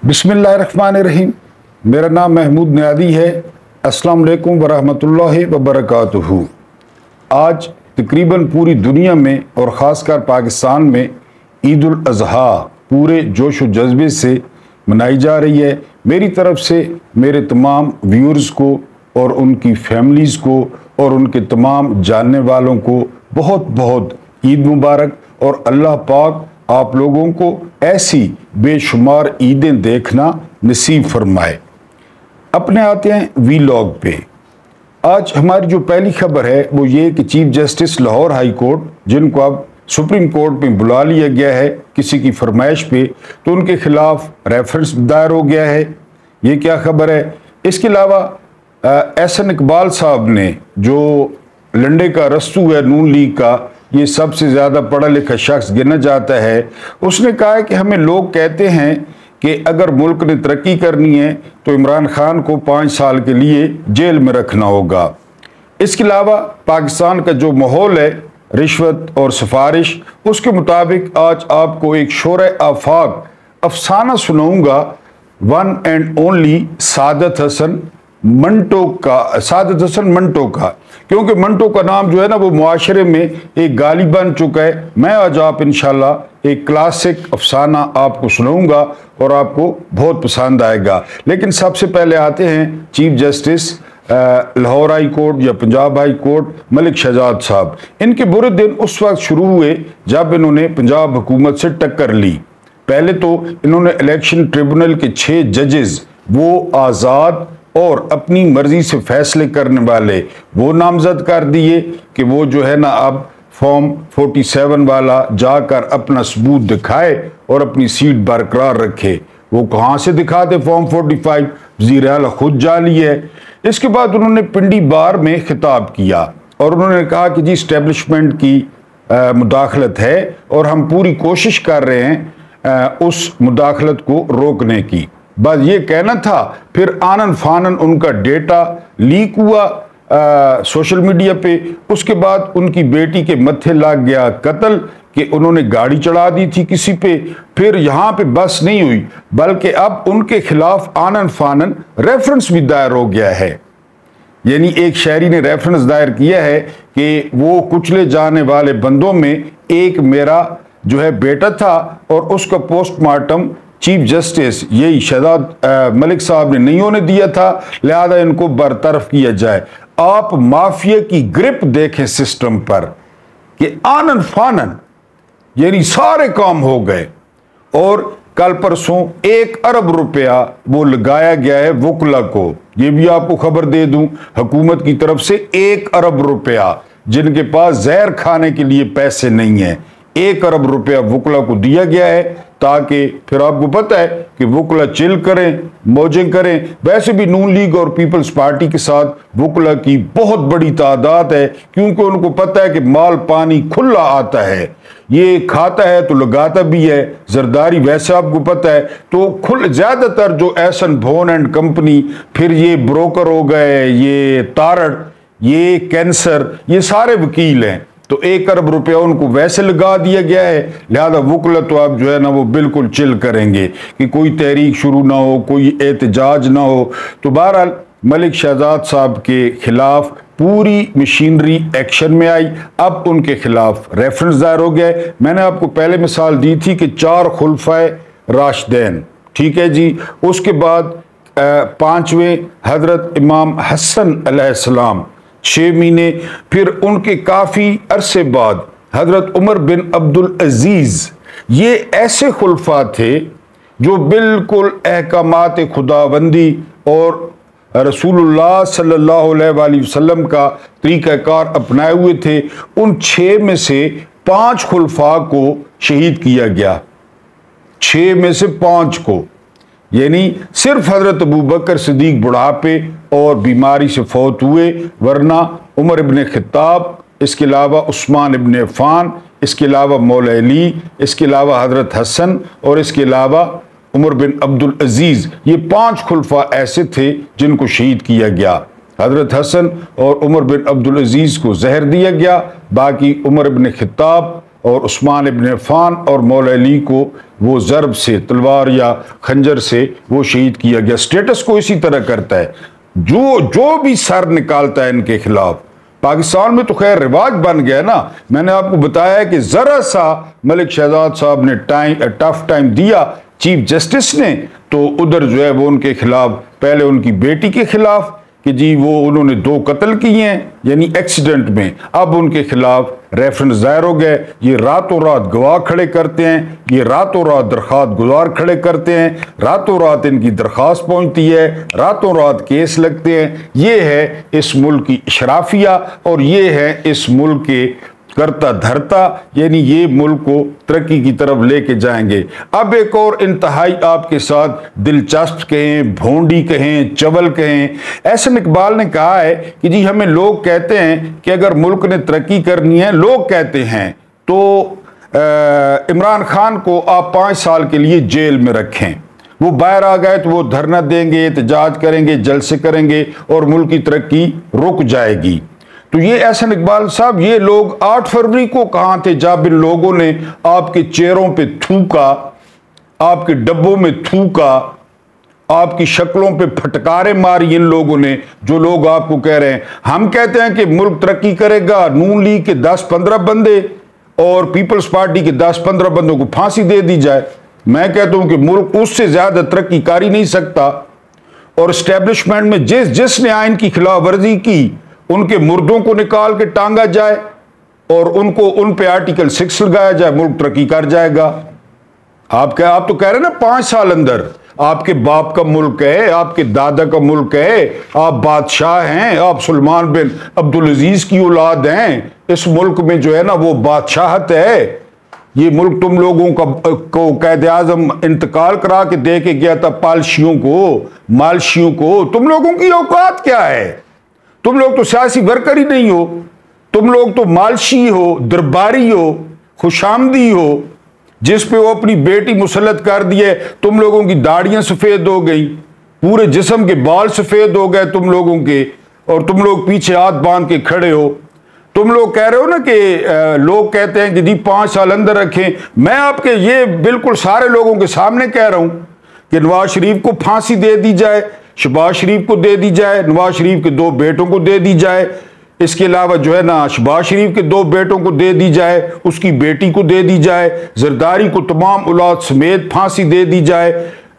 बिस्मिल्लाहिर्रहमानिर्रहीम। मेरा नाम महमूद नियादी है। अस्सलाम वालेकुम वरहमतुल्लाहि वबरकातुहू। आज तकरीबन पूरी दुनिया में और ख़ासकर पाकिस्तान में ईद उल अज़हा पूरे जोश व जज्बे से मनाई जा रही है। मेरी तरफ से मेरे तमाम व्यूअर्स को और उनकी फैमिलीज़ को और उनके तमाम जानने वालों को बहुत बहुत ईद मुबारक, और अल्लाह पाक आप लोगों को ऐसी बेशुमार ईदें देखना नसीब फरमाए। अपने आते हैं वीलॉग पे। आज हमारी जो पहली खबर है वो ये कि chief justice Lahore high court, जिनको अब सुप्रीम कोर्ट में बुला लिया गया है किसी की फरमाइश पे, तो उनके खिलाफ रेफरेंस दायर हो गया है। ये क्या खबर है? इसके अलावा एहसन इकबाल साहब ने, जो लंडे का रस्तू है नून लीग का, ये सबसे ज़्यादा पढ़ा लिखा शख्स गिना जाता है, उसने कहा है कि हमें लोग कहते हैं कि अगर मुल्क ने तरक्की करनी है तो इमरान खान को 5 साल के लिए जेल में रखना होगा। इसके अलावा पाकिस्तान का जो माहौल है रिश्वत और सिफारिश, उसके मुताबिक आज आपको एक शोरे आफाक अफसाना सुनाऊंगा, one and only Saadat Hasan Manto का, क्योंकि मंटो का नाम जो है ना वो मुआशरे में एक गाली बन चुका है। मैं आज आप इंशाल्लाह एक क्लासिक अफसाना आपको सुनाऊंगा और आपको बहुत पसंद आएगा। लेकिन सबसे पहले आते हैं chief justice Lahore high court या पंजाब हाई कोर्ट मलिक शहजाद साहब। इनके बुरे दिन उस वक्त शुरू हुए जब इन्होंने पंजाब हुकूमत से टक्कर ली। पहले तो इन्होंने इलेक्शन ट्रिब्यूनल के 6 जजेस वो आज़ाद और अपनी मर्जी से फैसले करने वाले वो नामजद कर दिए कि वो जो है ना अब फॉर्म 47 वाला जाकर अपना सबूत दिखाए और अपनी सीट बरकरार रखे। वो कहाँ से दिखाते फॉर्म 45? वज़ीर आला खुद जाली है। इसके बाद उन्होंने पिंडी बार में खिताब किया और उन्होंने कहा कि जी इस्टेब्लिशमेंट की मुदाखलत है और हम पूरी कोशिश कर रहे हैं उस मुदाखलत को रोकने की। बस ये कहना था। फिर आनन फानन उनका डेटा लीक हुआ सोशल मीडिया पे। उसके बाद उनकी बेटी के मत्थे लग गया कत्ल कि उन्होंने गाड़ी चढ़ा दी थी किसी पे। फिर यहाँ पे बस नहीं हुई बल्कि अब उनके खिलाफ आनन फानन रेफरेंस भी दायर हो गया है। यानी एक शहरी ने रेफरेंस दायर किया है कि वो कुचले जाने वाले बंदों में एक मेरा जो है बेटा था और उसका पोस्टमार्टम चीफ जस्टिस यही शहजाद मलिक साहब ने नहीं होने दिया था, लिहाजा इनको बरतरफ किया जाए। आप माफिया की ग्रिप देखें सिस्टम पर कि आनन फानन यानी सारे काम हो गए। और कल परसों 1 अरब रुपया वो लगाया गया है वुकला को। ये भी आपको खबर दे दूं, हुकूमत की तरफ से 1 अरब रुपया, जिनके पास जहर खाने के लिए पैसे नहीं है, 1 अरब रुपया वुकला को दिया गया है ताकि फिर आपको पता है कि वुकला चिल करें, मौजें करें। वैसे भी नून लीग और पीपल्स पार्टी के साथ वुकला की बहुत बड़ी तादाद है, क्योंकि उनको पता है कि माल पानी खुला आता है, ये खाता है तो लगाता भी है। जरदारी वैसे आपको पता है तो ज्यादातर जो एहसन भोन एंड कंपनी, फिर ये ब्रोकर हो गए, ये तारड़, ये कैंसर, ये सारे वकील हैं। तो 1 अरब रुपया उनको वैसे लगा दिया गया है, लिहाजा वुकला तो आप जो है ना वो बिल्कुल चिल करेंगे कि कोई तहरीक शुरू ना हो, कोई एहतजाज ना हो। तो बहरहाल मलिक शहजाद साहब के खिलाफ पूरी मशीनरी एक्शन में आई। अब उनके खिलाफ रेफरेंस दायर हो गया। मैंने आपको पहले मिसाल दी थी कि 4 खुलफाए राशिदैन, ठीक है जी। उसके बाद 5वें हजरत इमाम हसन अलैहिस्सलाम 6 महीने, फिर उनके काफ़ी अरसे बाद हज़रत उमर बिन अब्दुल अजीज़। ये ऐसे खुलफा थे जो बिल्कुल अहकामात खुदाबंदी और रसूलुल्लाह सल्लल्लाहु अलैहि वसल्लम का तरीक़ाकार अपनाए हुए थे। उन 6 में से 5 खुलफा को शहीद किया गया, 6 में से 5 को। यानी सिर्फ हजरत अबू बकर सिद्दीक बुढ़ापे और बीमारी से फौत हुए, वरना उमर इब्ने खित्ताब, इसके अलावा उस्मान इब्ने अफ़ान, इसके अलावा मौला अली, इसके अलावा हजरत हसन और इसके अलावा उमर बिन अब्दुल अजीज़, ये 5 खुलफा ऐसे थे जिनको शहीद किया गया। हजरत हसन और उमर बिन अब्दुल अजीज़ को जहर दिया गया, बाकी उमर इब्ने खित्ताब और उस्मान इब्न अफ़्फ़ान और मौला अली को वो ज़रब से, तलवार या खंजर से वो शहीद किया गया। स्टेटस को इसी तरह करता है, जो भी सर निकालता है इनके खिलाफ। पाकिस्तान में तो खैर रिवाज बन गया ना। मैंने आपको बताया कि ज़रा सा मलिक शहजाद साहब ने टफ टाइम दिया चीफ जस्टिस ने, तो उधर जो है वो उनके खिलाफ, पहले उनकी बेटी के खिलाफ कि जी वो उन्होंने 2 कत्ल किए हैं यानी एक्सीडेंट में, अब उनके खिलाफ रेफरेंस दायर हो गए। ये रातों रात गवाह खड़े करते हैं, ये रातों रात दरख्वास्त गुजार खड़े करते हैं, रातों रात इनकी दरख्वास्त पहुंचती है, रातों रात केस लगते हैं। ये है इस मुल्क की शराफिया और ये है इस मुल्क के करता धरता, यानी ये मुल्क को तरक्की की तरफ लेके जाएंगे। अब एक और इंतहाई आपके साथ दिलचस्प कहें, भोंडी कहें, चवल कहें, एहसन इकबाल ने कहा है कि जी हमें लोग कहते हैं कि अगर मुल्क ने तरक्की करनी है, लोग कहते हैं तो इमरान खान को आप 5 साल के लिए जेल में रखें, वो बाहर आ गए तो वो धरना देंगे, एहतजाज करेंगे, जलसे करेंगे और मुल्क की तरक्की रुक जाएगी। तो ये एहसन इकबाल साहब, ये लोग 8 फरवरी को कहां थे जब इन लोगों ने आपके चेहरों पे थूका, आपके डब्बों में थूका, आपकी शक्लों पे फटकारे मारी इन लोगों ने, जो लोग आपको कह रहे हैं। हम कहते हैं कि मुल्क तरक्की करेगा, नून लीग के 10-15 बंदे और पीपल्स पार्टी के 10-15 बंदों को फांसी दे दी जाए। मैं कहता हूं कि मुल्क उससे ज्यादा तरक्की कर ही नहीं सकता। और एस्टेब्लिशमेंट में जिसने आइन की खिलाफ वर्जी की उनके मुर्दों को निकाल के टांगा जाए और उन पे आर्टिकल 6 लगाया जाए, मुल्क तरक्की कर जाएगा। आप तो कह रहे हैं ना 5 साल अंदर, आपके बाप का मुल्क है, आपके दादा का मुल्क है, आप बादशाह हैं, आप सुलेमान बिन अब्दुल अजीज की औलाद हैं। इस मुल्क में जो है ना वो बादशाहत है। ये मुल्क तुम लोगों को कैद आजम इंतकाल करा के दे के गया था पालशियों को, मालशियों को। तुम लोगों की औकात क्या है? तुम लोग तो सियासी वर्कर ही नहीं हो, तुम लोग तो मालशी हो, दरबारी हो, खुशामदी हो, जिस पे वो अपनी बेटी मुसल्लत कर दिए। तुम लोगों की दाढ़ियां सफेद हो गई, पूरे जिस्म के बाल सफेद हो गए तुम लोगों के, और तुम लोग पीछे हाथ बांध के खड़े हो। तुम लोग कह रहे हो ना कि लोग कहते हैं कि जी 5 साल अंदर रखें। मैं आपके ये बिल्कुल सारे लोगों के सामने कह रहा हूं कि नवाज शरीफ को फांसी दे दी जाए, शहबाज शरीफ को दे दी जाए, नवाज शरीफ के 2 बेटों को दे दी जाए, इसके अलावा जो है ना शहबाज शरीफ के 2 बेटों को दे दी जाए, उसकी बेटी को दे दी जाए, जरदारी को तमाम औलाद समेत फांसी दे दी जाए,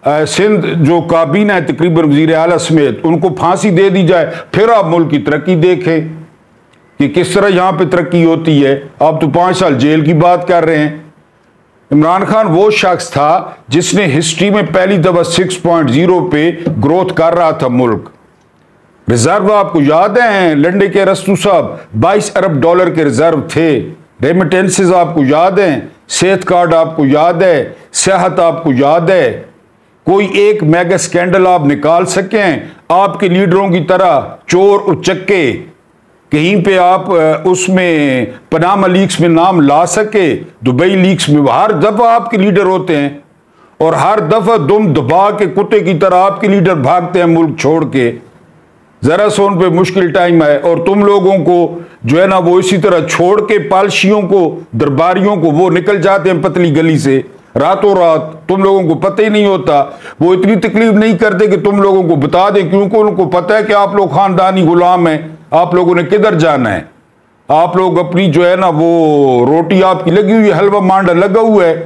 सिंध जो काबीना है तकरीबन वजीर आला समेत उनको फांसी दे दी जाए। फिर आप मुल्क की तरक्की देखें कि किस तरह यहां पे तरक्की होती है। आप तो 5 साल जेल की बात कर रहे हैं। इमरान खान वो शख्स था जिसने हिस्ट्री में पहली दफा 6.0 पे ग्रोथ कर रहा था मुल्क। रिजर्व आपको याद है, लंडे के रस्तू साहब $22 अरब के रिजर्व थे। रेमिटेंसेस आपको याद हैं, सेहत कार्ड आपको याद है, सेहत आपको याद है। कोई एक मेगा स्कैंडल आप निकाल सकें आपके लीडरों की तरह, चोर उचक्के कहीं पे आप उसमें पनामा लीक्स में नाम ला सके, दुबई लीक्स में हर दफा आपके लीडर होते हैं और हर दफा दुम दबा के कुत्ते की तरह आपके लीडर भागते हैं मुल्क छोड़ के। जरा सा उन पे मुश्किल टाइम है और तुम लोगों को जो है ना वो इसी तरह छोड़ के पालशियों को, दरबारियों को, वो निकल जाते हैं पतली गली से रातों रात। तुम लोगों को पता ही नहीं होता। वो इतनी तकलीफ नहीं करते कि तुम लोगों को बता दें, क्योंकि उनको पता है कि आप लोग खानदानी गुलाम हैं, आप लोगों ने किधर जाना है। आप लोग अपनी जो है ना वो रोटी आपकी लगी हुई है, हलवा मांडा लगा हुआ है।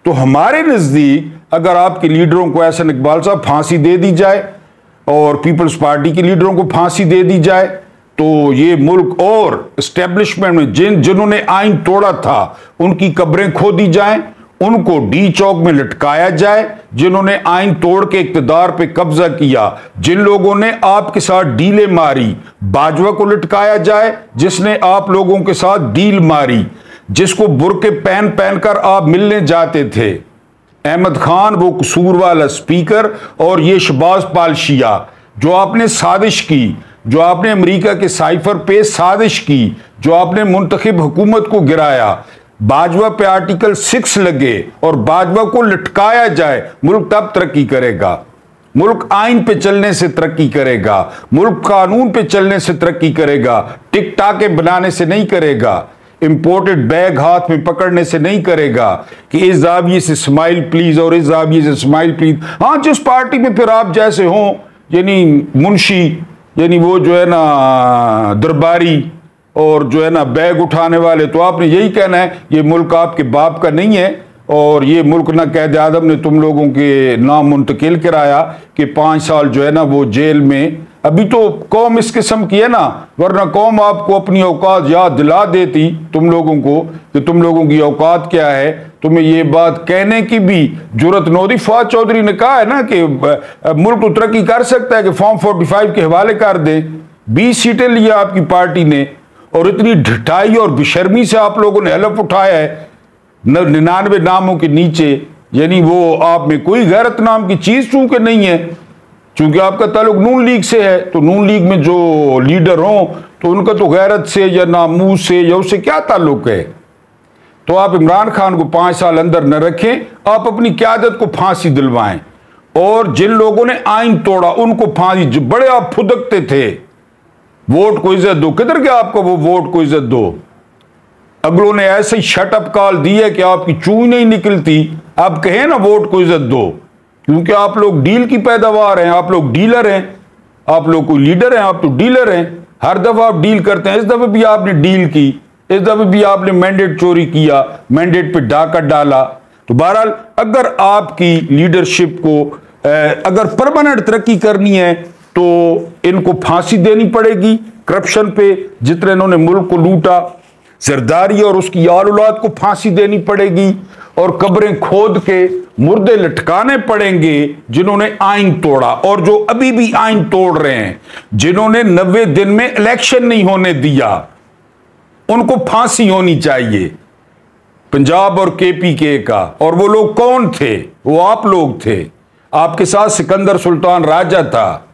तो हमारे नजदीक अगर आपके लीडरों को एहसन इकबाल साहब फांसी दे दी जाए और पीपल्स पार्टी के लीडरों को फांसी दे दी जाए तो ये मुल्क और एस्टेब्लिशमेंट में जिन्होंने आइन तोड़ा था उनकी कब्रें खोदी जाएं, उनको डी चौक में लटकाया जाए। जिन्होंने आइन तोड़ के इक्तदार पे कब्जा किया, जिन लोगों ने आपके साथ डीलें मारी, बाजवा को लटकाया जाए जिसने आप लोगों के साथ डील मारी, जिसको बुरके पहन पहनकर आप मिलने जाते थे। अहमद खान वो कसूर वाला स्पीकर और ये शहबाज पालशिया जो आपने साजिश की, जो आपने अमेरिका के साइफर पे साजिश की, जो आपने मुंतखब हुकूमत को गिराया। बाजवा पे आर्टिकल 6 लगे और बाजवा को लटकाया जाए, मुल्क तब तरक्की करेगा। मुल्क आइन पे चलने से तरक्की करेगा, मुल्क कानून पे चलने से तरक्की करेगा, टिक टाके बनाने से नहीं करेगा। इंपोर्टेड बैग हाथ में पकड़ने से नहीं करेगा कि इस जाविये से स्माइल प्लीज और इस जाविये से स्माइल प्लीज। हाँ, जिस पार्टी में फिर आप जैसे हों, यानी मुंशी, यानी वो जो है ना दरबारी और जो है ना बैग उठाने वाले, तो आपने यही कहना है ये मुल्क आपके बाप का नहीं है और ये मुल्क ना कैद आदम ने तुम लोगों के नाम मुंतकिल कराया कि 5 साल जो है ना वो जेल में। अभी तो कौम इस किस्म की है ना, वरना कौम आपको अपनी औकात याद दिला देती तुम लोगों को कि तुम लोगों की औकात क्या है। तुम्हें ये बात कहने की भी जुर्रत नौदी। फवाद चौधरी ने कहा है ना कि मुल्क तो तरक्की कर सकता है कि फॉर्म 45 के हवाले कर दे। 20 सीटें लिया आपकी पार्टी ने और इतनी ढिठाई और बेशर्मी से आप लोगों ने हलफ उठाया है 99 नामों के नीचे। यानी वो आप में कोई गैरत नाम की चीज चूंकि नहीं है, चूंकि आपका ताल्लुक नून लीग से है, तो नून लीग में जो लीडर हों तो उनका तो गैरत से या नामूस से या उससे क्या ताल्लुक है। तो आप इमरान खान को 5 साल अंदर न रखें, आप अपनी क़यादत को फांसी दिलवाएं और जिन लोगों ने आइन तोड़ा उनको फांसी। जो बड़े आप फुदकते थे वोट को इज्जत दो, किधर गया आपको वो वोट को इज्जत दो। अगलों ने ऐसे ही शटअप कॉल दी है कि आपकी चूई नहीं निकलती। आप कहें ना वोट को इज्जत दो, क्योंकि आप लोग डील की पैदावार हैं, आप लोग डीलर हैं, आप लोग कोई लीडर हैं, आप तो डीलर हैं। हर दफा आप डील करते हैं। इस दफे भी आपने डील की, इस दफे भी आपने मैंडेट चोरी किया, मैंडेट पे डाका डाला। तो बहरहाल अगर आपकी लीडरशिप को अगर परमानेंट तरक्की करनी है तो इनको फांसी देनी पड़ेगी करप्शन पे, जितने इन्होंने मुल्क को लूटा। जरदारी और उसकी आल औलाद को फांसी देनी पड़ेगी और कब्रें खोद के मुर्दे लटकाने पड़ेंगे जिन्होंने आइन तोड़ा और जो अभी भी आइन तोड़ रहे हैं, जिन्होंने 90 दिन में इलेक्शन नहीं होने दिया, उनको फांसी होनी चाहिए। पंजाब और केपीके का। और वो लोग कौन थे? वो आप लोग थे। आपके साथ सिकंदर सुल्तान राजा था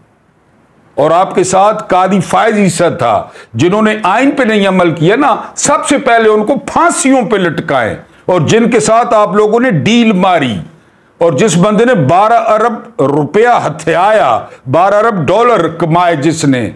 और आपके साथ कादी फायज ईसा था, जिन्होंने आइन पे नहीं अमल किया ना, सबसे पहले उनको फांसियों पे लटकाएं। और जिनके साथ आप लोगों ने डील मारी और जिस बंदे ने 12 अरब रुपया हथियाया, 12 अरब डॉलर कमाए जिसने,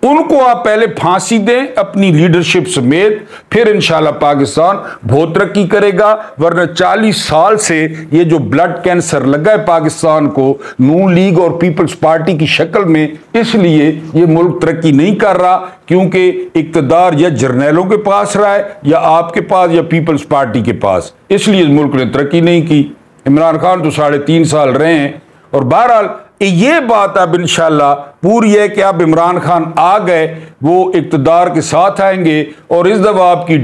उनको आप पहले फांसी दें अपनी लीडरशिप समेत, फिर इंशाल्लाह पाकिस्तान बहुत तरक्की करेगा। वरना 40 साल से ये जो ब्लड कैंसर लगा है पाकिस्तान को नून लीग और पीपल्स पार्टी की शक्ल में, इसलिए ये मुल्क तरक्की नहीं कर रहा, क्योंकि इक्तदार या जर्नैलों के पास रहा है या आपके पास या पीपल्स पार्टी के पास, इसलिए इस मुल्क ने तरक्की नहीं की। इमरान खान तो 3.5 साल रहे हैं। और बहरहाल ये बात अब इंशाल्लाह पूरी है कि अब इमरान खान आ गए, वो इक्तदार के साथ आएंगे और इस दफा आपकी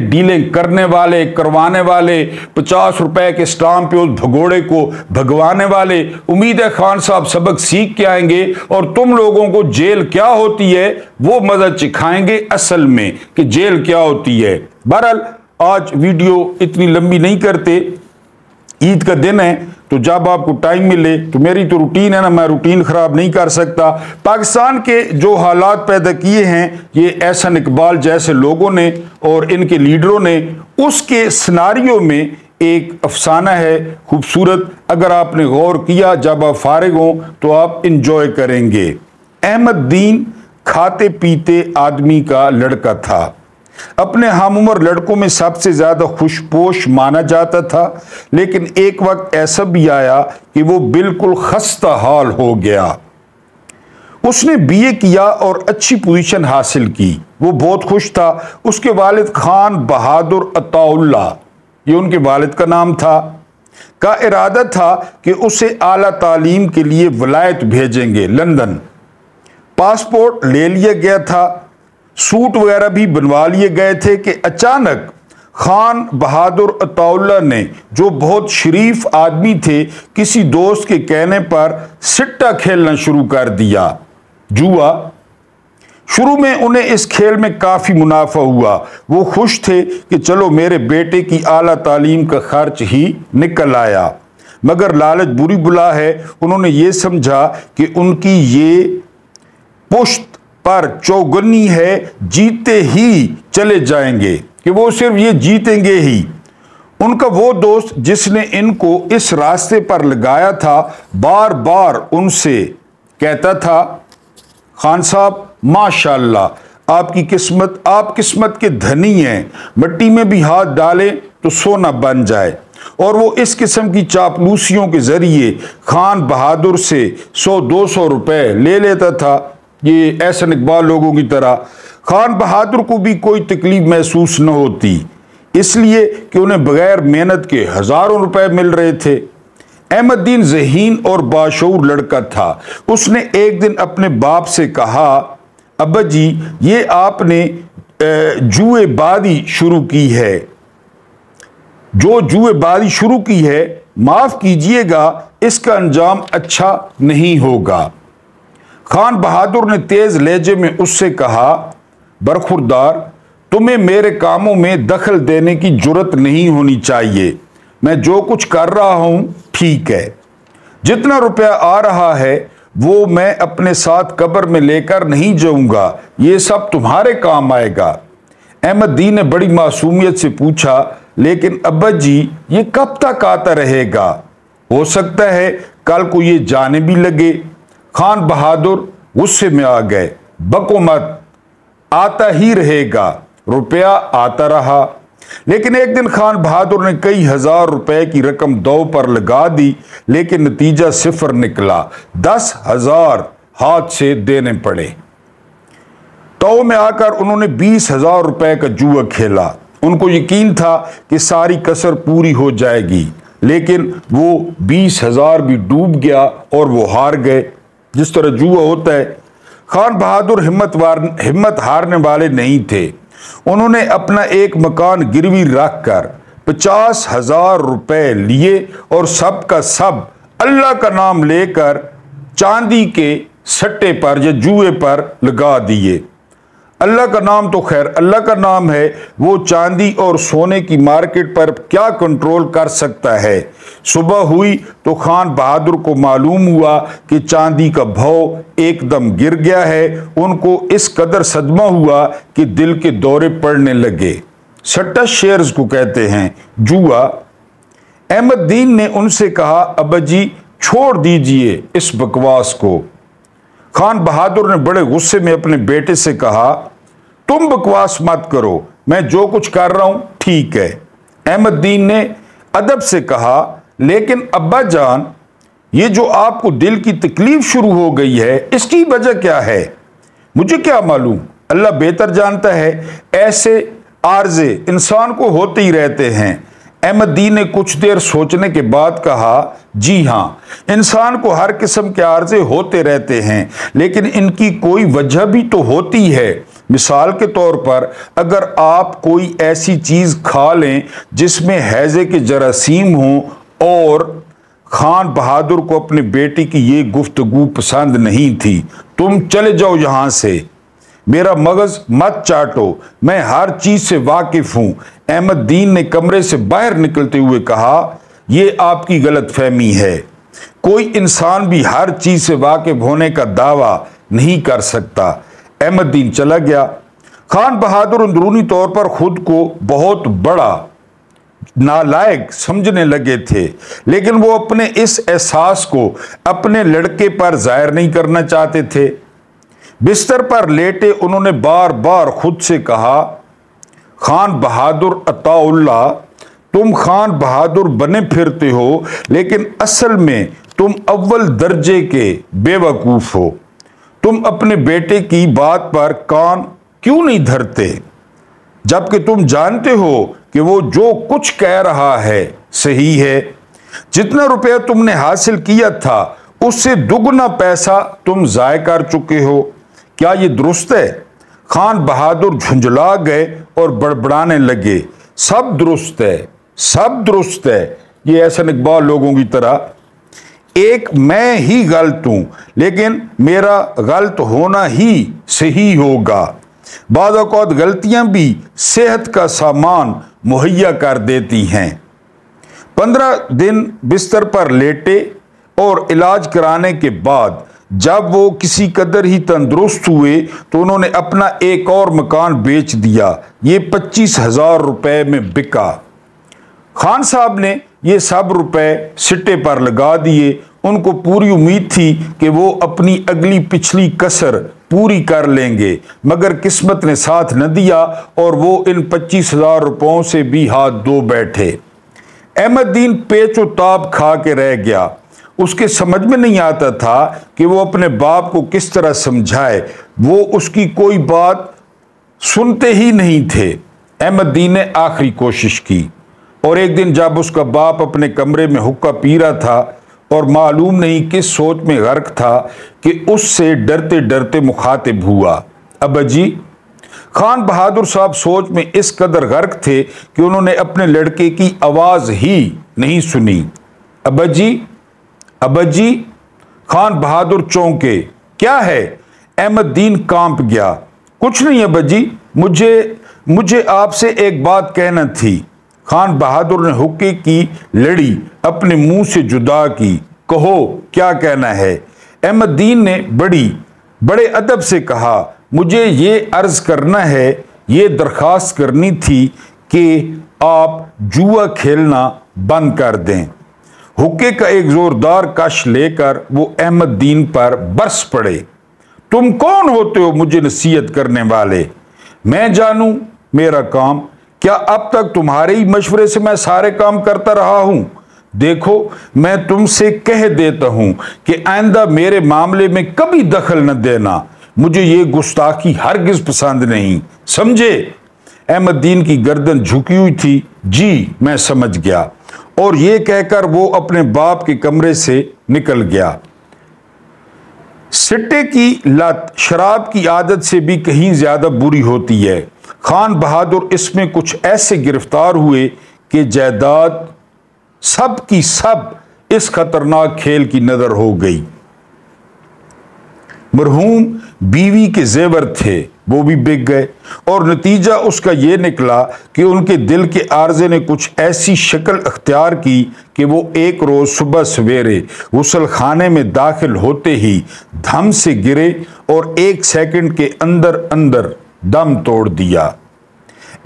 डीलें करने वाले, करवाने वाले, 50 रुपए के स्टाम्प पे उस भगोड़े को भगवाने वाले, उम्मीद है खान साहब सबक सीख के आएंगे और तुम लोगों को जेल क्या होती है वो मजा चिखाएंगे असल में कि जेल क्या होती है। बहरहाल आज वीडियो इतनी लंबी नहीं करते, ईद का दिन है तो जब आपको टाइम मिले, तो मेरी तो रूटीन है ना, मैं रूटीन खराब नहीं कर सकता। पाकिस्तान के जो हालात पैदा किए हैं ये एहसन इकबाल जैसे लोगों ने और इनके लीडरों ने, उसके सिनारियों में एक अफसाना है खूबसूरत। अगर आपने गौर किया, जब आप फारिग हों तो आप इंजॉय करेंगे। अहमद दीन खाते पीते आदमी का लड़का था, अपने हम उम्र लड़कों में सबसे ज्यादा खुशपोश माना जाता था, लेकिन एक वक्त ऐसा भी आया कि वो बिल्कुल खस्ता हाल हो गया। उसने बीए किया और अच्छी पोजीशन हासिल की, वो बहुत खुश था। उसके वालिद खान बहादुर अताउल्ला, ये उनके वालिद का नाम था, का इरादा था कि उसे आला तालीम के लिए वलायत भेजेंगे लंदन। पासपोर्ट ले लिया गया था, सूट वगैरह भी बनवा लिए गए थे कि अचानक खान बहादुर अताउल्ला ने, जो बहुत शरीफ आदमी थे, किसी दोस्त के कहने पर सिट्टा खेलना शुरू कर दिया, जुआ। शुरू में उन्हें इस खेल में काफी मुनाफा हुआ। वो खुश थे कि चलो मेरे बेटे की आला तालीम का खर्च ही निकल आया, मगर लालच बुरी बुला है। उन्होंने ये समझा कि उनकी ये पुश्त पर चौगनी है, जीते ही चले जाएंगे, कि वो सिर्फ ये जीतेंगे ही। उनका वो दोस्त जिसने इनको इस रास्ते पर लगाया था, बार बार उनसे कहता था, खान साहब माशाल्लाह आपकी किस्मत, आप किस्मत के धनी हैं, मिट्टी में भी हाथ डालें तो सोना बन जाए। और वो इस किस्म की चापलूसियों के जरिए खान बहादुर से 100-200 रुपए ले लेता था। ये एहसन इकबाल लोगों की तरह खान बहादुर को भी कोई तकलीफ महसूस न होती, इसलिए कि उन्हें बगैर मेहनत के हजारों रुपए मिल रहे थे। अहमददीन ज़हीन और बाशऊर लड़का था। उसने एक दिन अपने बाप से कहा, अब्बा जी, ये आपने जुएबाजी शुरू की है, जो जुएबाजी शुरू की है, माफ कीजिएगा, इसका अंजाम अच्छा नहीं होगा। खान बहादुर ने तेज लहजे में उससे कहा, बरखुरदार, तुम्हें मेरे कामों में दखल देने की जुर्रत नहीं होनी चाहिए। मैं जो कुछ कर रहा हूं ठीक है। जितना रुपया आ रहा है वो मैं अपने साथ कब्र में लेकर नहीं जाऊंगा, ये सब तुम्हारे काम आएगा। अहमददीन ने बड़ी मासूमियत से पूछा, लेकिन अब्बा जी, ये कब तक आता रहेगा? हो सकता है कल को ये जाने भी लगे। खान बहादुर गुस्से में आ गए, बको मत, आता ही रहेगा। रुपया आता रहा, लेकिन एक दिन खान बहादुर ने कई हजार रुपए की रकम दौ पर लगा दी, लेकिन नतीजा सिफर निकला। 10,000 हाथ से देने पड़े। तो में आकर उन्होंने 20,000 रुपए का जुआ खेला। उनको यकीन था कि सारी कसर पूरी हो जाएगी, लेकिन वो 20,000 भी डूब गया और वो हार गए। जिस तरह जुआ होता है। खान बहादुर हिम्मत हारने वाले नहीं थे। उन्होंने अपना एक मकान गिरवी रखकर 50,000 रुपए लिए और सब का सब अल्लाह का नाम लेकर चांदी के सट्टे पर या जुए पर लगा दिए। अल्लाह का नाम तो खैर अल्लाह का नाम है, वो चांदी और सोने की मार्केट पर क्या कंट्रोल कर सकता है। सुबह हुई तो खान बहादुर को मालूम हुआ कि चांदी का भाव एकदम गिर गया है। उनको इस कदर सदमा हुआ कि दिल के दौरे पड़ने लगे। सट्टा शेयर्स को कहते हैं, जुआ। अहमददीन ने उनसे कहा, अब्बा जी, छोड़ दीजिए इस बकवास को। खान बहादुर ने बड़े गुस्से में अपने बेटे से कहा, तुम बकवास मत करो, मैं जो कुछ कर रहा हूं ठीक है। अहमददीन ने अदब से कहा, लेकिन अब्बा जान, ये जो आपको दिल की तकलीफ शुरू हो गई है, इसकी वजह क्या है? मुझे क्या मालूम, अल्लाह बेहतर जानता है। ऐसे आर्जे इंसान को होते ही रहते हैं। अहमददीन ने कुछ देर सोचने के बाद कहा, जी हाँ, इंसान को हर किस्म के आर्जे होते रहते हैं, लेकिन इनकी कोई वजह भी तो होती है। मिसाल के तौर पर, अगर आप कोई ऐसी चीज खा लें जिसमें हैजे के जरासीम हों, और खान बहादुर को अपने बेटे की ये गुफ्तगू पसंद नहीं थी। तुम चले जाओ यहां से, मेरा मगज मत चाटो, मैं हर चीज से वाकिफ हूं। अहमददीन ने कमरे से बाहर निकलते हुए कहा, यह आपकी गलतफहमी है। कोई इंसान भी हर चीज से वाकिफ होने का दावा नहीं कर सकता। अहमददीन चला गया। खान बहादुर अंदरूनी तौर पर खुद को बहुत बड़ा नालायक समझने लगे थे, लेकिन वो अपने इस एहसास को अपने लड़के पर जाहिर नहीं करना चाहते थे। बिस्तर पर लेटे उन्होंने बार बार खुद से कहा, खान बहादुर अताउल्लाह, तुम खान बहादुर बने फिरते हो, लेकिन असल में तुम अव्वल दर्जे के बेवकूफ हो। तुम अपने बेटे की बात पर कान क्यों नहीं धरते, जबकि तुम जानते हो कि वो जो कुछ कह रहा है सही है। जितना रुपया तुमने हासिल किया था, उससे दुगना पैसा तुम जाय कर चुके हो। क्या ये दुरुस्त है? खान बहादुर झुंझला गए और बड़बड़ाने लगे, सब दुरुस्त है, सब दुरुस्त है। ये एहसन इकबाल लोगों की तरह, एक मैं ही गलत हूं, लेकिन मेरा गलत होना ही सही होगा। बाज़ औक़ात गलतियां भी सेहत का सामान मुहैया कर देती हैं। 15 दिन बिस्तर पर लेटे और इलाज कराने के बाद जब वो किसी कदर ही तंदुरुस्त हुए तो उन्होंने अपना एक और मकान बेच दिया। ये 25,000 रुपए में बिका। खान साहब ने ये सब रुपए सिट्टे पर लगा दिए। उनको पूरी उम्मीद थी कि वो अपनी अगली पिछली कसर पूरी कर लेंगे, मगर किस्मत ने साथ न दिया और वो इन 25,000 रुपयों से भी हाथ धो बैठे। अहमददीन पेचो ताप खा के रह गया। उसके समझ में नहीं आता था कि वो अपने बाप को किस तरह समझाए। वो उसकी कोई बात सुनते ही नहीं थे। अहमददीन ने आखिरी कोशिश की और एक दिन जब उसका बाप अपने कमरे में हुक्का पी रहा था और मालूम नहीं किस सोच में गर्क था कि उससे डरते डरते मुखातिब हुआ, अब्बाजी। खान बहादुर साहब सोच में इस कदर गर्क थे कि उन्होंने अपने लड़के की आवाज ही नहीं सुनी। अब्बाजी, अब्बाजी। खान बहादुर चौंके। क्या है? अहमददीन कांप गया। कुछ नहीं अब्बाजी, मुझे आपसे एक बात कहना थी। खान बहादुर ने हुक्के की लड़ी अपने मुंह से जुदा की। कहो, क्या कहना है? अहमददीन ने बड़े अदब से कहा, मुझे ये अर्ज करना है, ये दरख्वास्त करनी थी कि आप जुआ खेलना बंद कर दें। हुक्के का एक जोरदार कश लेकर वो अहमददीन पर बरस पड़े। तुम कौन होते हो मुझे नसीहत करने वाले? मैं जानूं मेरा काम? क्या अब तक तुम्हारे ही मशवरे से मैं सारे काम करता रहा हूं? देखो, मैं तुमसे कह देता हूं कि आइंदा मेरे मामले में कभी दखल न देना। मुझे ये गुस्ताखी हरगिज पसंद नहीं, समझे? अहमददीन की गर्दन झुकी हुई थी। जी, मैं समझ गया। और ये कहकर वो अपने बाप के कमरे से निकल गया। सिट्टे की लत शराब की आदत से भी कहीं ज्यादा बुरी होती है। खान बहादुर इसमें कुछ ऐसे गिरफ्तार हुए कि जायदाद सब की सब इस खतरनाक खेल की नजर हो गई। मरहूम बीवी के जेवर थे, वो भी बिक गए और नतीजा उसका यह निकला कि उनके दिल के आर्जे ने कुछ ऐसी शक्ल अख्तियार की कि वो एक रोज सुबह सवेरे गुसल खाने में दाखिल होते ही धम से गिरे और 1 सेकंड के अंदर अंदर दम तोड़ दिया।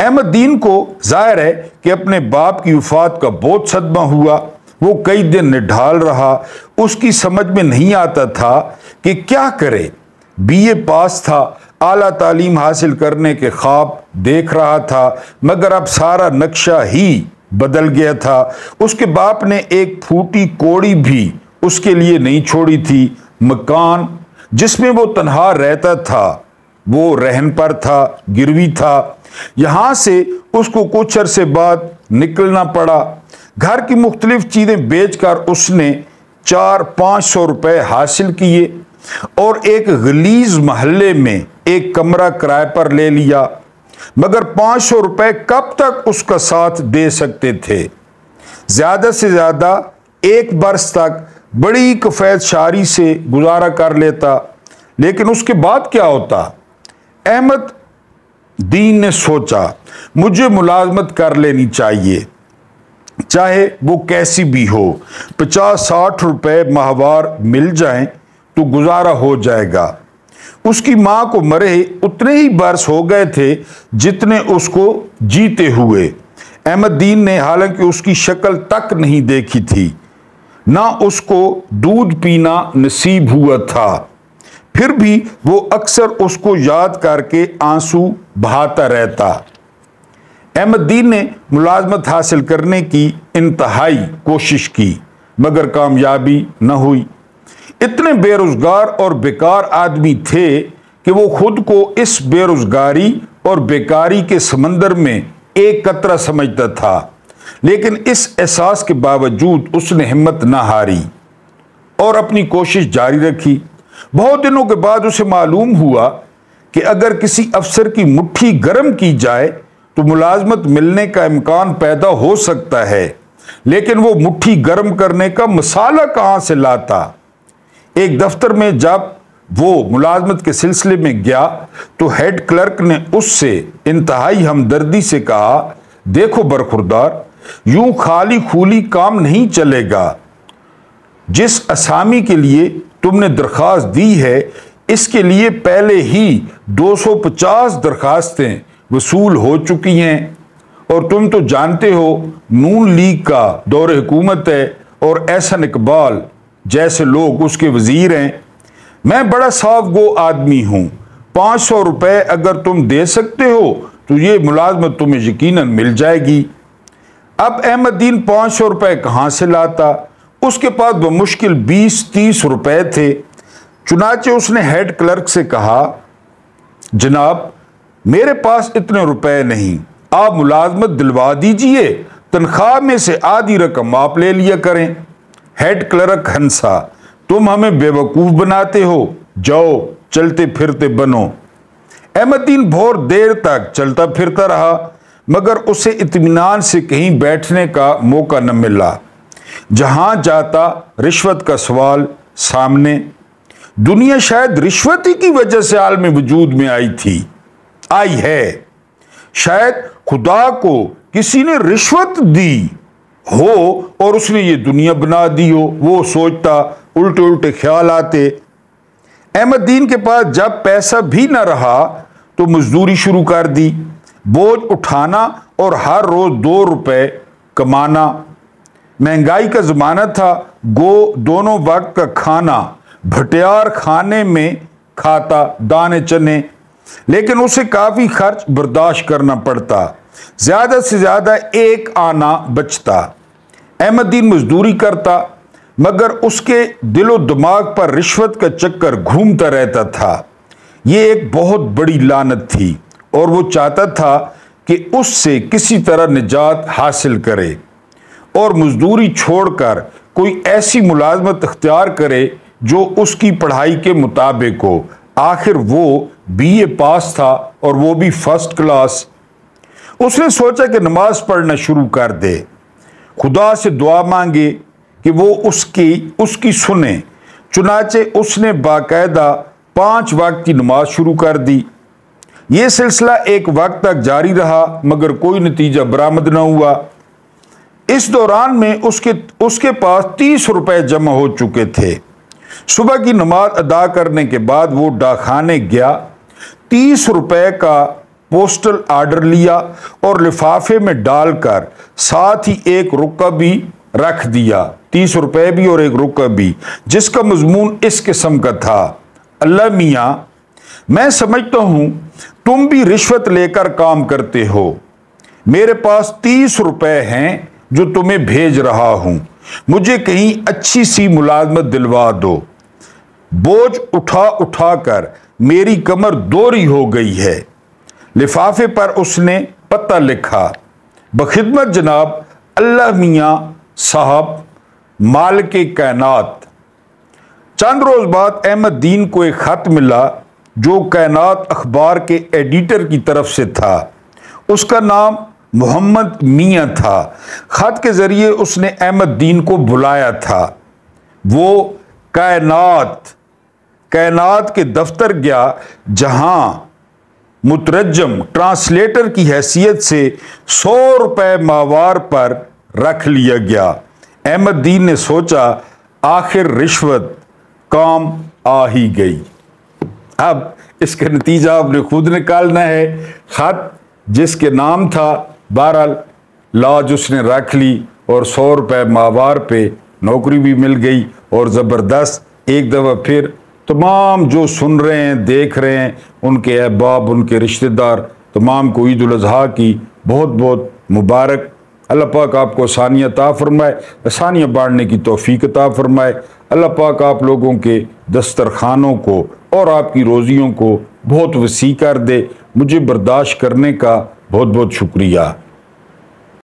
अहमददीन को जाहिर है कि अपने बाप की वफात का बहुत सदमा हुआ। वो कई दिन निढाल रहा। उसकी समझ में नहीं आता था कि क्या करे। बीए पास था, आला तालीम हासिल करने के ख्वाब देख रहा था, मगर अब सारा नक्शा ही बदल गया था। उसके बाप ने एक फूटी कोड़ी भी उसके लिए नहीं छोड़ी थी। मकान जिसमें वो तन्हा रहता था वो रहन पर था, गिरवी था। यहां से उसको कुछ अरसे बाद निकलना पड़ा। घर की मुख्तलिफ चीजें बेचकर उसने 400-500 रुपए हासिल किए और एक गलीज महल्ले में एक कमरा किराए पर ले लिया। मगर 500 रुपए कब तक उसका साथ दे सकते थे? ज्यादा से ज्यादा 1 बरस तक बड़ी कफैत शारी से गुजारा कर लेता। लेकिन उसके बाद क्या होता? अहमददीन ने सोचा, मुझे मुलाजमत कर लेनी चाहिए, चाहे वो कैसी भी हो। 50-60 रुपए माहवार मिल जाएं तो गुजारा हो जाएगा। उसकी मां को मरे उतने ही बरस हो गए थे जितने उसको जीते हुए। अहमददीन ने हालांकि उसकी शक्ल तक नहीं देखी थी, ना उसको दूध पीना नसीब हुआ था, फिर भी वो अक्सर उसको याद करके आंसू बहाता रहता। अहमददीन ने मुलाजमत हासिल करने की इंतहाई कोशिश की, मगर कामयाबी न हुई। इतने बेरोजगार और बेकार आदमी थे कि वो खुद को इस बेरोजगारी और बेकारी के समंदर में एक कतरा समझता था। लेकिन इस एहसास के बावजूद उसने हिम्मत न हारी और अपनी कोशिश जारी रखी। बहुत दिनों के बाद उसे मालूम हुआ कि अगर किसी अफसर की मुट्ठी गर्म की जाए तो मुलाजमत मिलने का इम्कान पैदा हो सकता है। लेकिन वो मुट्ठी गर्म करने का मसाला कहां से लाता? एक दफ्तर में जब वो मुलाजमत के सिलसिले में गया तो हेड क्लर्क ने उससे इंतहाई हमदर्दी से कहा, देखो बरखुरदार, यूं खाली खूली काम नहीं चलेगा। जिस असामी के लिए तुमने दरखास्त दी है इसके लिए पहले ही 250 दरखास्तें वसूल हो चुकी हैं और तुम तो जानते हो नून लीग का दौर हुकूमत है और एहसन इकबाल जैसे लोग उसके वजीर हैं। मैं बड़ा साफ गो आदमी हूं, 500 रुपए अगर तुम दे सकते हो तो ये मुलाजमत तुम्हें यकीनन मिल जाएगी। अब अहमदीन 500 रुपए कहां से लाता? उसके पास बमुश्किल 20-30 रुपए थे। चुनाचे उसने हेड क्लर्क से कहा, जनाब मेरे पास इतने रुपए नहीं, आप मुलाजमत दिलवा दीजिए, तनख्वाह में से आधी रकम आप ले लिया करें। हेड क्लर्क हंसा, तुम हमें बेवकूफ बनाते हो, जाओ चलते फिरते बनो। अहमदीन बहुत देर तक चलता फिरता रहा, मगर उसे इत्मीनान से कहीं बैठने का मौका न मिला। जहां जाता रिश्वत का सवाल सामने। दुनिया शायद रिश्वत ही की वजह से आलम वजूद में आई है। शायद खुदा को किसी ने रिश्वत दी हो और उसने ये दुनिया बना दी हो। वो सोचता, उल्टे उल्टे ख्याल आते। अहमदीन के पास जब पैसा भी न रहा तो मजदूरी शुरू कर दी, बोझ उठाना और हर रोज 2 रुपए कमाना। महंगाई का जमाना था, गो दोनों वक्त का खाना भटियार खाने में खाता दाने चने, लेकिन उसे काफी खर्च बर्दाश्त करना पड़ता। ज्यादा से ज्यादा 1 आना बचता। अहमदीन मजदूरी करता, मगर उसके दिलो दिमाग पर रिश्वत का चक्कर घूमता रहता था। ये एक बहुत बड़ी लानत थी और वो चाहता था कि उससे किसी तरह निजात हासिल करे और मजदूरी छोड़कर कोई ऐसी मुलाजमत इख्तियार करे जो उसकी पढ़ाई के मुताबिक हो। आखिर वो BA पास था और वो भी फर्स्ट क्लास। उसने सोचा कि नमाज पढ़ना शुरू कर दे, खुदा से दुआ मांगे कि वो उसकी सुने। चुनाचे उसने बाकायदा 5 वक्त की नमाज शुरू कर दी। ये सिलसिला एक वक्त तक जारी रहा, मगर कोई नतीजा बरामद न हुआ। इस दौरान में उसके पास 30 रुपए जमा हो चुके थे। सुबह की नमाज अदा करने के बाद वो डाकखाने गया, 30 रुपए का पोस्टल ऑर्डर लिया और लिफाफे में डालकर साथ ही 1 रुपया भी रख दिया। 30 रुपए भी और 1 रुपया भी, जिसका मजमून इस किस्म का था, अल्लाह मियाँ, मैं समझता हूं तुम भी रिश्वत लेकर काम करते हो। मेरे पास 30 रुपए हैं जो तुम्हें भेज रहा हूं, मुझे कहीं अच्छी सी मुलाजमत दिलवा दो। बोझ उठा उठा कर मेरी कमर दोरी हो गई है। लिफाफे पर उसने पता लिखा, बखिदमत जनाब अल्लाह मियाँ साहब मालिके कायनात। चंद रोज बाद अहमदीन को एक खत मिला जो कायनात अखबार के एडिटर की तरफ से था। उसका नाम मोहम्मद मियाँ था। खत के जरिए उसने अहमदीन को बुलाया था। वो कायनात के दफ्तर गया, जहां मुतरजम ट्रांसलेटर की हैसियत से 100 रुपए माहवार पर रख लिया गया। अहमदीन ने सोचा, आखिर रिश्वत काम आ ही गई। अब इसका नतीजा आपने खुद निकालना है। खत जिसके नाम था, बहरहाल लाज उसने रख ली और 100 रुपए माहवार पे नौकरी भी मिल गई। और ज़बरदस्त एक दफ़ा फिर तमाम जो सुन रहे हैं, देख रहे हैं, उनके अहबाब, उनके रिश्तेदार, तमाम को ईद उल अज़हा की बहुत बहुत मुबारक। अल्लाह पाक आपको आसानियाँ अता फरमाए, आसानियाँ बांटने की तौफीक अता फरमाए। अल्लाह पाक आप लोगों के दस्तरखानों को और आपकी रोज़ियों को बहुत वसी कर दे। मुझे बर्दाश्त करने का बहुत बहुत शुक्रिया।